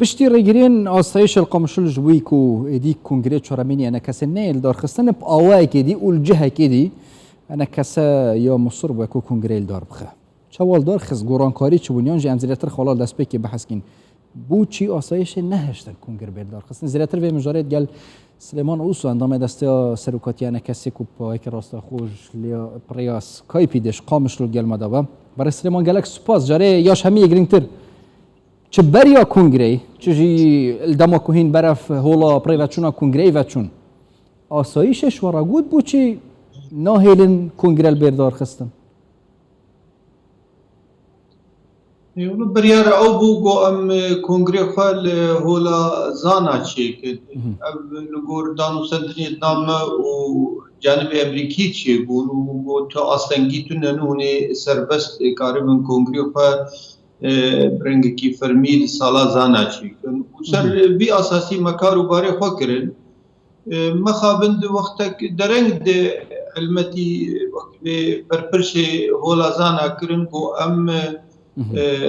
پشتی ریگرین آسایش القمشل جوی کو ادی کنگره چرامینی انا کس نیل دار خستن ب آوای کدی اول جه کدی انا کس یا مصر و کو کنگره دار بخه چوال دار خز گورانکاری چبونیان جی امزیلتر خلال دست بکی بحث کن بو چی آسایش نهشتن کنگره دار خستن زیلتر به مجارد گل سلیمان اوسو اندام دسته سرکاتی انا کسی کو پای که راستا خوش لیا پریاس کای پیدش قامش رو گل مداوم برای سلیمان گلک سپاس جاره یاش همی گرینتر چه بریا کنگره چجی الدما کوهین برف هولا پریوتشونا کنگره وچون آسایشش وراگود بو چی ناهیلن کنگره البردار خستن اونو بریار او بو گو ام کنگره خال هولا زانا چی که نگور دانو سندنی نام و جانب امریکی چی بو تو آستنگی تو ننونه سربست کاربن کنگره خال برنگ کی فرمید سالا زانا چی کن سر بی اساسی مکارو باره خو کرن مخابند وقتك درنگ ده علمتي برپرش هولا زانا کرن کو ام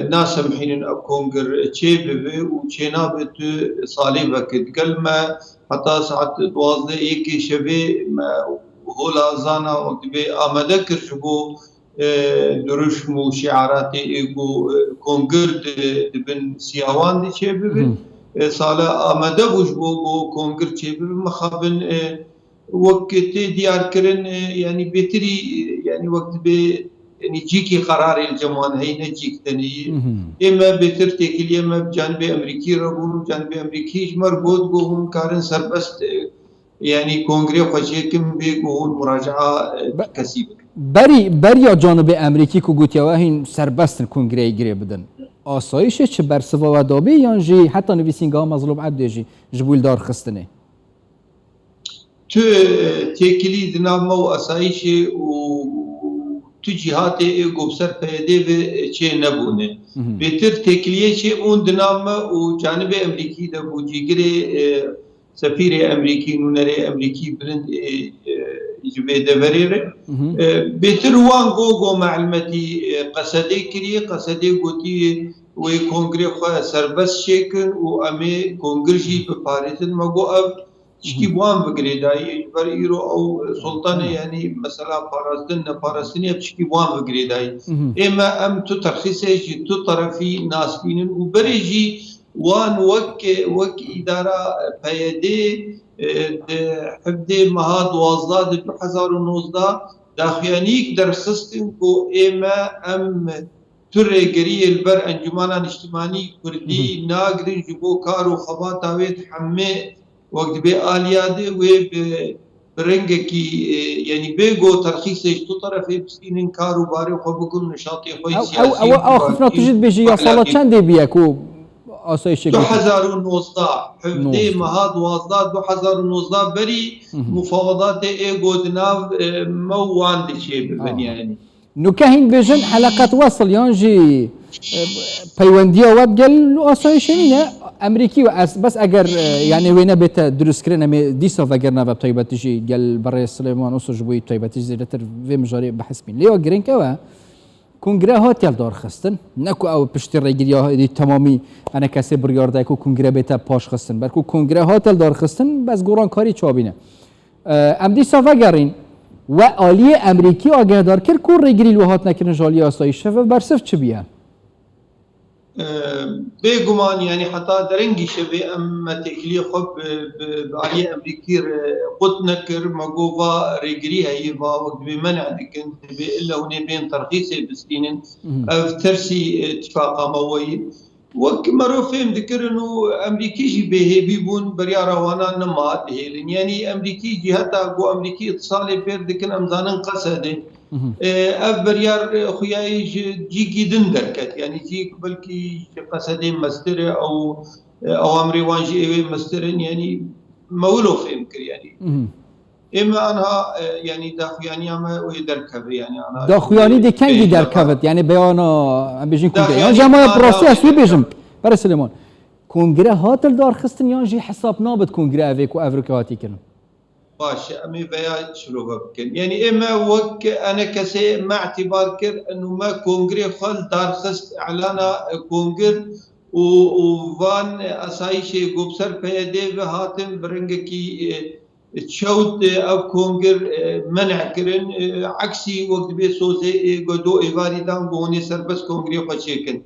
ناسم حين اكونجر تشي بي وتشينا بت صالي وقت قال ما حتى ساعه 12 1 شبه هولا زانا وقت بي امده كرجبو درش مو شعارات ايجو كونجر بن سياوان دي شبه سالا امده وجبو كونجر شبه مخابن وقت ديار كرن يعني بتري يعني وقت بي يعني جيكي قرار الجمعان هي نجيك تاني اما بترتكل اما بجانب امريكي ربون بجانب امريكي مربوط بهم كارن سربست يعني كونغري خوشيكم بيقول مراجعه كثيفه بریا جانب امریکی کو گوتیوه هین سربستن کنگره گیره بدن آسایش چه بر سوا و دابی یا جی حتی نویسینگاه مظلوم عبد جی جبول دار خستنه تو تکلی دنام و آسایش و تو جهات ایگو بسر پیده و چه نبونه بهتر تکلیه چه اون دنام و جانب امریکی ده بو جیگره سفیر امریکی نونره امریکی برند جبه دوريره بيتر وان جو معلوماتي قصدي كري قصدي قوتي وي كونغري خو سربس شيكن و امي كونغرجي بباريس ماغو اب شكي وان بغريداي بر ايرو او سلطان يعني مثلا فارستن فارستني بشكي وان بغريداي اما ام تو ترخيصي تو طرفي ناسبين وبريجي وان وك اداره بيدي حبدي مها 12 2019 داخيانيك درسستن كو اما ام تريغري البر انجمان اجتماعي كردي ناغرين جبو كارو خباتا ويت حمي وقت بي الياده و برنگكي يعني بيجو ترخيص تو طرفي بسكين كارو باري خو بكون نشاطي خوي سياسي او خفنا تجد بيجي يا صلاة چند بيكو آسایش 2019 حفظی مها 12 2019 بری مفاوضات ایگو دناو موان دیچه ببن يعني نكاهين بيجن حلقات وصل يانجي بيونديا وابجل آسایش نينه امريكي بس اگر يعني وينه بيت درس كرنا ديسا اگر نبا طيبتجي قال بري سليمان اوسو جبوي طيبتجي لتر في مجاري بحسبين ليو جرين كوا کنگره هاتیل دار خستن نکو او پشتی ریگیری دی تمامی انا کسی بریار دای کو کنگره بیت پاش خستن بلکو کنگره هاتیل دار خستن بس گوران کاری چابینه ام دی سافگرین و آلی امریکی آگه دار کرد کو ریگیری لوهات نکرن جالی آسایش و برسف چه بیان بيجمان يعني حتى درنجي شبه أما تكلي خب بعلي أمريكي قط نكر مجوفا رجري هي وقت بمنع لكن إلا هنا بين ترخيص بسكين أو ترسي اتفاق موي وكمرو فهم ذكر إنه أمريكي جي به بيبون بريارة وانا نمات هيلين يعني أمريكي جهتا جو أمريكي اتصالي بير ذكر أمزانن قصده اف بريار خوياي جيكي دندركت يعني جيك بلكي قصدي مستر او اوامري وانجي مسترن يعني مولو فهمكر يعني اما انها يعني داخوياني اما ويدركب يعني انا داخوياني دي كان يدركبت يعني بيانا ام بيجين كونغري يعني جماعه بروسيس ويبيجم برا سليمان كونغري هاتل دار خستن يانجي حساب نابت كونغري افيك وافريكاتي كانوا باش امي بيا شلو بكن يعني اما وك انا كسي مع اعتبار كر انه ما كونغري خل دار خست اعلان كونغر وفان اسایشی گوبسر پیاده و هاتن برنگکی تشوت او كونجر منع كرن عكسي وقت بي سوزي قدو ايواري دان بوني سربس كونجري خشيكن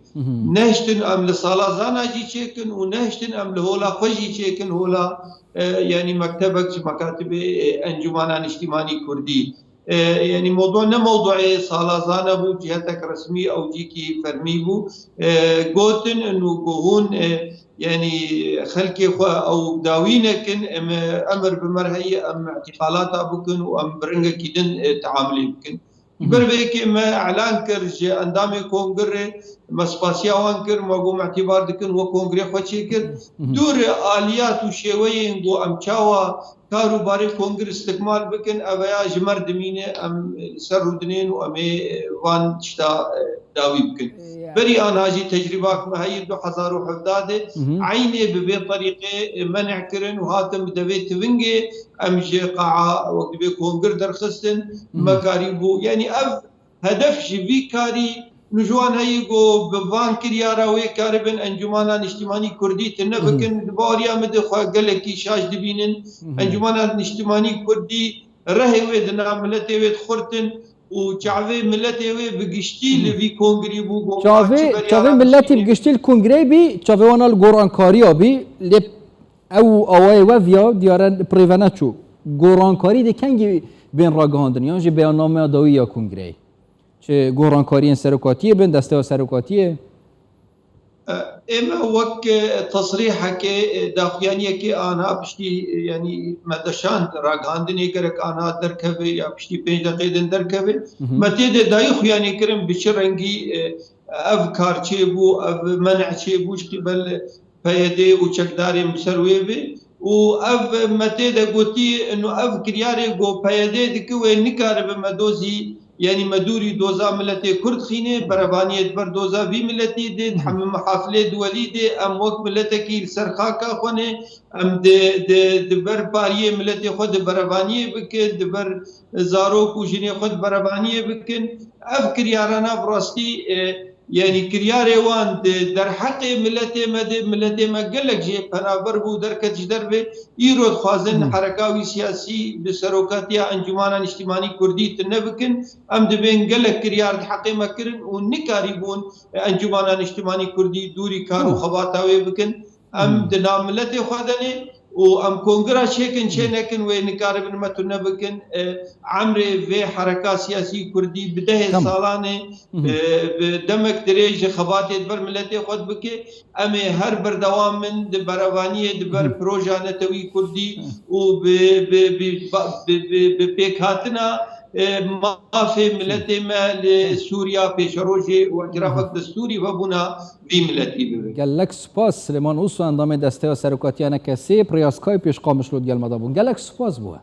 نهشتن ام لصالا زانا جي شيكن ونهشتن ام لهولا خجي شيكن هولا يعني مكتبك مكاتب انجمانان اجتماعي كردي يعني موضوع نه موضوع صالا زانا بو جهتك رسمي او جيكي فرمي بو قوتن انه قهون يعني خلقي او داوينكن امر بمرهي ام اعتقالات بكن وام برنجا كيدن تعاملي بكن بربيك ما اعلان كرج اندامي كونغر مسباسيا وانكر مقوم اعتبار دكن وكونغري خوشيكر دور اليات وشوين بو امچاوا كارو باري كونغر استكمال بكن ابيا جمر دمينه ام سرودنين وام وان تشتا داوي بكن بري انا هاجي تجربه ما هي 2017 عيني ببي طريقه منع كرن وهاتم دبيت وينجي امجي قاعه وقت بي كونغر درخستن مكاريبو يعني اف هدف جي كاري نجوان هيجو بفان كريارا ويكاربن انجمانان اجتماعي كردي تنبكن باريا مد خو قالكي شاش دبينن انجمانان اجتماعي كردي رهي ودنا ملتي ود خرتن وشعبي ملتي بقشتي لبي كونغري بو شعبي ملتي بقشتي الكونغري بي شعبي وانا القران كاريا بي لب او اوي وفيا ديارن بريفاناتشو قران كاري دي كانجي بين راغاندن يعني بياننامه داويا كونغري چه گورانکاری سرکاتیه بین دسته سرکاتیه اما وك تصريحك داخليانيه كي انا بشتي يعني مدشان راغاندني كرك انا دركبي يا بشتي 5 دقيقه دركبي متى دايخ يعني كرم بشرنجي افكار تشيبو منع تشيبو قبل فيدي وشكداري مسرويبي واف متى قلتي انه اف كرياري جو فيدي دك وين نكار بمدوزي يعني مدوري دوزا ملتي كرد خينه بربانيه بر دوزا بي ملتي دي حمم حفله دولي دي ام وقت ملتكي سرخاكا خونه ام د بر باريه ملتي خود بربانيه بك د بر زارو كوجيني خود بربانيه بكن افكر يارانا براستي يعني كرياري وان در حق ملتي ما قالك جي بنابر بو دركت دربه يرود خوازن حركاوي سياسي بسروكاتيا انجمانان اجتماعي كردي تنبكن ام دبين قالك كريار حق ما كرن ونكاريبون انجمانان اجتماعي كردي دوري كارو خباتاوي بكن ام دنا ملتي خوادني وام كونغرا شيكن شينكن وين كاربن متن بكن عمري في حركه سياسي كردي بده صالانه بدمك دريج خباتي بر ملتي خد بك امي هر بر دوام من بربانيه دبر بروجا نتوي كردي و بيكاتنا ما في ملتي ما لسوريا في شروجي واعترافك دستوري وبنا في ملتي قال لك سپاس سليمان اوسو اندام دسته سرکاتیانه کسی پریاسکای پیش قامش لود گل مدابون قال لك سپاس بوه